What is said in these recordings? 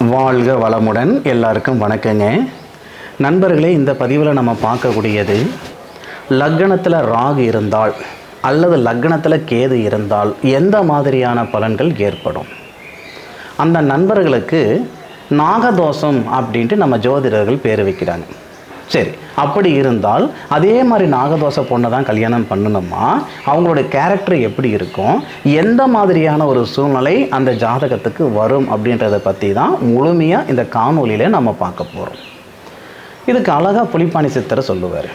வாழ்க வளமுடன். எல்லாருக்கும் வணக்கங்க நண்பர்களே. இந்த பதிவில் நம்ம பார்க்கக்கூடியது லக்னத்தில் ராகு இருந்தால் அல்லது லக்னத்தில் கேது இருந்தால் எந்த மாதிரியான பலன்கள் ஏற்படும். அந்த நண்பர்களுக்கு நாகதோஷம் அப்படின்ட்டு நம்ம ஜோதிடர்கள் பேர் வைக்கிறாங்க. சரி, அப்படி இருந்தால் அதே மாதிரி நாகதோஷ பொண்ணை தான் கல்யாணம் பண்ணணுமா? அவங்களோட கேரக்டர் எப்படி இருக்கும், எந்த மாதிரியான ஒரு சூழ்நிலை அந்த ஜாதகத்துக்கு வரும் அப்படின்றத பற்றி தான் முழுமையாக இந்த காணொலியில் நம்ம பார்க்க போகிறோம். இதுக்கு அழகாக புலிப்பாணி சித்தர் சொல்லுவார்,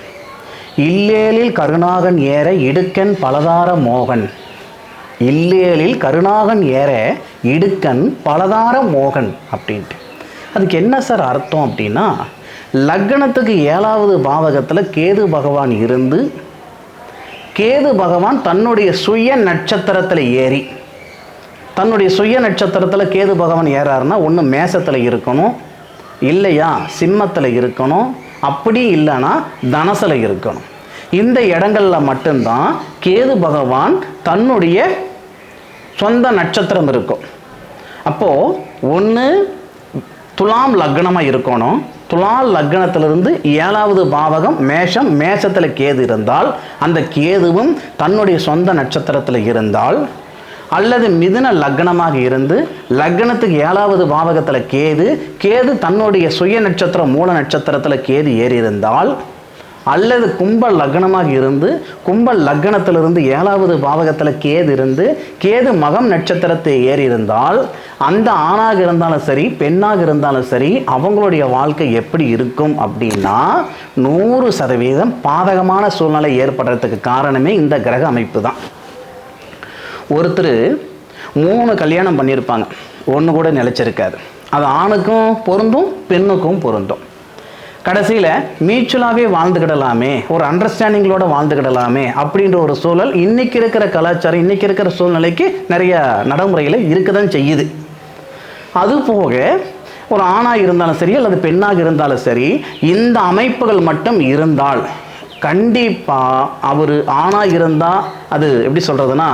இல்லேலில் கருணாகன் ஏற இடுக்கன் பலதார மோகன். இல்லேலில் கருணாகன் ஏற இடுக்கன் பலதார மோகன் அப்படின்ட்டு. அதுக்கு என்ன சார் அர்த்தம் அப்படின்னா, லக்னத்துக்கு 7வது பாவகத்தில் கேது பகவான் இருந்து கேது பகவான் தன்னுடைய சுய நட்சத்திரத்தில் ஏறி, தன்னுடைய சுய நட்சத்திரத்தில் கேது பகவான் ஏறாருன்னா ஒன்று மேசத்தில் இருக்கணும், இல்லையா சிம்மத்தில் இருக்கணும், அப்படி இல்லைன்னா தனசில் இருக்கணும். இந்த இடங்களில் மட்டும்தான் கேது பகவான் தன்னுடைய சொந்த நட்சத்திரம் இருக்கும். அப்போது ஒன்று துலாம் லக்னமாக இருக்கணும். துலாம் லக்னத்திலிருந்து 7வது பாவகம் மேஷம், மேஷத்தில் கேது இருந்தால் அந்த கேதுவும் தன்னுடைய சொந்த நட்சத்திரத்தில் இருந்தால், அல்லது மிதுன லக்னமாக இருந்து லக்னத்துக்கு 7வது பாவகத்தில் கேது, கேது தன்னுடைய சுய நட்சத்திரம் மூல நட்சத்திரத்தில் கேது ஏறி இருந்தால், அல்லது கும்ப லக்னமாக இருந்து கும்ப லக்னத்திலிருந்து 7வது பாவகத்தில் கேது இருந்து கேது மகம் நட்சத்திரத்தை ஏறி இருந்தால், அந்த ஆணாக இருந்தாலும் சரி பெண்ணாக இருந்தாலும் சரி அவங்களுடைய வாழ்க்கை எப்படி இருக்கும் அப்படின்னா 100% பாதகமான சூழ்நிலை ஏற்படுறதுக்கு காரணமே இந்த கிரக அமைப்பு தான். ஒருத்தர் 3 கல்யாணம் பண்ணியிருப்பாங்க, ஒன்று கூட நிலைச்சிருக்காது. அது ஆணுக்கும் பொருந்தும் பெண்ணுக்கும் பொருந்தும். கடைசியில் மியூச்சுவலாகவே வாழ்ந்துக்கிடலாமே, ஒரு அண்டர்ஸ்டாண்டிங்களோட வாழ்ந்துக்கிடலாமே அப்படின்ற ஒரு சூழல் இன்றைக்கி இருக்கிற கலாச்சாரம், இன்றைக்கி இருக்கிற சூழ்நிலைக்கு நிறைய நடைமுறையில் இருக்க தான் செய்யுது. அதுபோக ஒரு ஆணாக இருந்தாலும் சரி அல்லது பெண்ணாக இருந்தாலும் சரி இந்த அமைப்புகள் மட்டும் இருந்தால் கண்டிப்பாக அவர் ஆணாக இருந்தால் அது எப்படி சொல்கிறதுனா,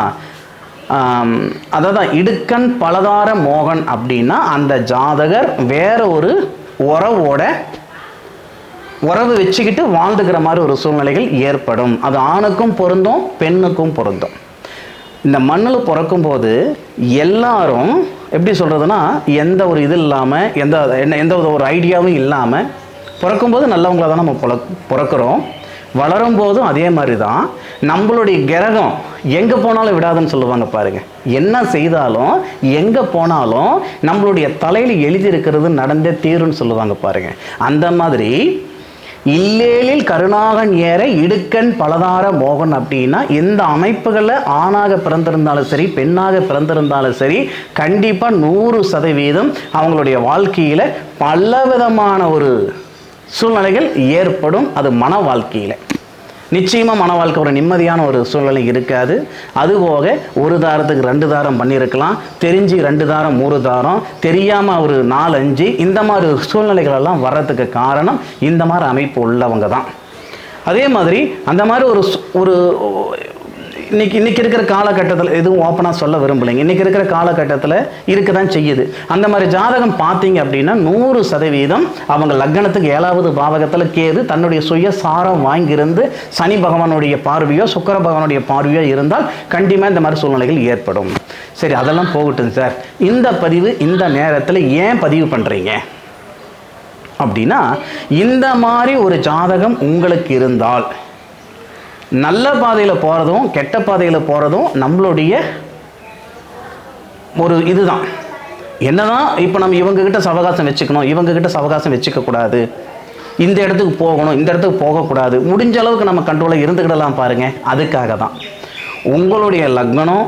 அதான் இடுக்கன் பலதார மோகன் அப்படின்னா அந்த ஜாதகர் வேற ஒரு உறவு வச்சுக்கிட்டு வாழ்ந்துக்கிற மாதிரி ஒரு சூழ்நிலைகள் ஏற்படும். அது ஆணுக்கும் பொருந்தும் பெண்ணுக்கும் பொருந்தும். இந்த மண்ணில் பிறக்கும்போது எல்லாரும் எப்படி சொல்கிறதுனா, எந்த ஒரு இது இல்லாமல் எந்த ஒரு ஐடியாவும் இல்லாமல் பிறக்கும்போது நல்லவங்களாக தான் நம்ம பிறக்கிறோம். வளரும்போதும் அதே மாதிரி தான். நம்மளுடைய கிரகம் எங்கே போனாலும் விடாதுன்னு சொல்லுவாங்க பாருங்கள். என்ன செய்தாலும் எங்கே போனாலும் நம்மளுடைய தலையில் எழுதியிருக்கிறது நடந்தே தீருன்னு சொல்லுவாங்க பாருங்கள். அந்த மாதிரி இல்லேலில் கருணாகன் ஏற இடுக்கன் பலதார மோகன் அப்படின்னா இந்த அமைப்புகளில் ஆணாக பிறந்திருந்தாலும் சரி பெண்ணாக பிறந்திருந்தாலும் சரி கண்டிப்பாக 100% அவங்களுடைய வாழ்க்கையில் பலவிதமான ஒரு சூழ்நிலைகள் ஏற்படும். அது மன வாழ்க்கையில் நிச்சயமாக மன வாழ்க்கை ஒரு நிம்மதியான ஒரு சூழ்நிலை இருக்காது. அதுபோக ஒரு தாரத்துக்கு 2 தாரம் பண்ணியிருக்கலாம், தெரிஞ்சு 2 தாரம் 3 தாரம், தெரியாமல் ஒரு 4 5 இந்த மாதிரி சூழ்நிலைகளெல்லாம் வர்றதுக்கு காரணம் இந்த மாதிரி அமைப்பு உள்ளவங்க தான். அதே மாதிரி அந்த மாதிரி ஒரு இன்னைக்கு இருக்கிற காலகட்டத்தில் எதுவும் ஓப்பனாக சொல்ல விரும்பலைங்க. இன்றைக்கி இருக்கிற காலகட்டத்தில் இருக்க தான் செய்யுது. அந்த மாதிரி ஜாதகம் பார்த்தீங்க அப்படின்னா 100% அவங்க லக்னத்துக்கு 7வது பாவகத்தில் கேது தன்னுடைய சுயசாரம் வாங்கியிருந்து சனி பகவானுடைய பார்வையோ சுக்கிர பகவானுடைய பார்வையோ இருந்தால் கண்டிப்பாக இந்த மாதிரி சூழ்நிலைகள் ஏற்படும். சரி, அதெல்லாம் போகட்டும் சார். இந்த பதிவு இந்த நேரத்தில் ஏன் பதிவு பண்ணுறீங்க அப்படின்னா, இந்த மாதிரி ஒரு ஜாதகம் உங்களுக்கு இருந்தால் நல்ல பாதையில் போகிறதும் கெட்ட பாதையில் போகிறதும் நம்மளுடைய ஒரு இதுதான். என்னதான் இப்போ நம்ம இவங்ககிட்ட சவகாசம் வச்சுக்கணும், இவங்ககிட்ட சவகாசம் வச்சுக்கக்கூடாது, இந்த இடத்துக்கு போகணும் இந்த இடத்துக்கு போகக்கூடாது, முடிஞ்ச அளவுக்கு நம்ம கண்ட்ரோலில் இருந்துக்கிடலாம் பாருங்கள். அதுக்காக தான் உங்களுடைய லக்னம்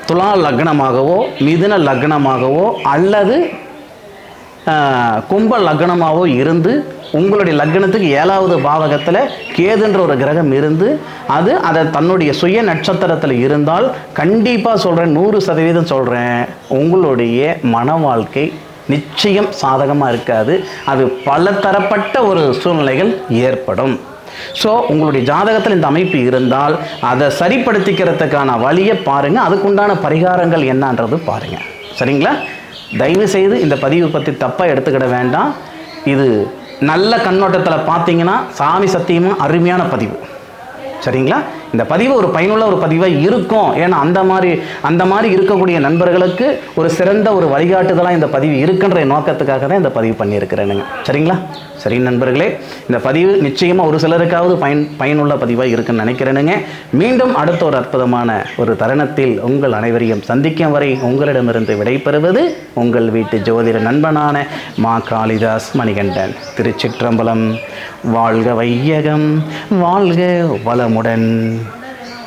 துலா லக்னமாகவோ மிதுன லக்னமாகவோ அல்லது கும்ப லக்னமாகவோ இருந்து உங்களுடைய லக்னத்துக்கு 7வது பாவகத்தில் கேதுன்ற ஒரு கிரகம் இருந்து அதை தன்னுடைய சுய நட்சத்திரத்தில் இருந்தால் கண்டிப்பாக சொல்கிறேன், 100% சொல்கிறேன், உங்களுடைய மன வாழ்க்கை நிச்சயம் சாதகமாக இருக்காது. அது பல தரப்பட்ட ஒரு சூழ்நிலைகள் ஏற்படும். ஸோ உங்களுடைய ஜாதகத்தில் இந்த அமைப்பு இருந்தால் அதை சரிப்படுத்திக்கிறதுக்கான வழியை பாருங்கள், அதுக்குண்டான பரிகாரங்கள் என்னன்றது பாருங்கள். சரிங்களா? தயவு செய்து இந்த பதிவு பற்றி தப்பாக எடுத்துக்கிட வேண்டாம். இது நல்ல கண்ணோட்டத்தில் பார்த்தீங்கன்னா சாமி சத்தியமாக அருமையான பதிவு, சரிங்களா? இந்த பதிவு ஒரு பயனுள்ள ஒரு பதிவாக இருக்கும். ஏன்னா அந்த மாதிரி இருக்கக்கூடிய நண்பர்களுக்கு ஒரு சிறந்த ஒரு வழிகாட்டுதலாக இந்த பதிவு இருக்குன்ற நோக்கத்துக்காக தான் இந்த பதிவு பண்ணியிருக்கிறேனுங்க, சரிங்களா? சரி நண்பர்களே, இந்த பதிவு நிச்சயமாக ஒரு சிலருக்காவது பயனுள்ள பதிவாக இருக்குன்னு நினைக்கிறேனுங்க. மீண்டும் அடுத்த ஒரு அற்புதமான ஒரு தருணத்தில் உங்கள் அனைவரையும் சந்திக்கும் வரை உங்களிடமிருந்து விடைபெறுவது உங்கள் வீட்டு ஜோதிட நண்பனான மா காளிதாஸ் மணிகண்டன். திருச்சிற்றம்பலம். வாழ்க வையகம், வாழ்க வளமுடன்.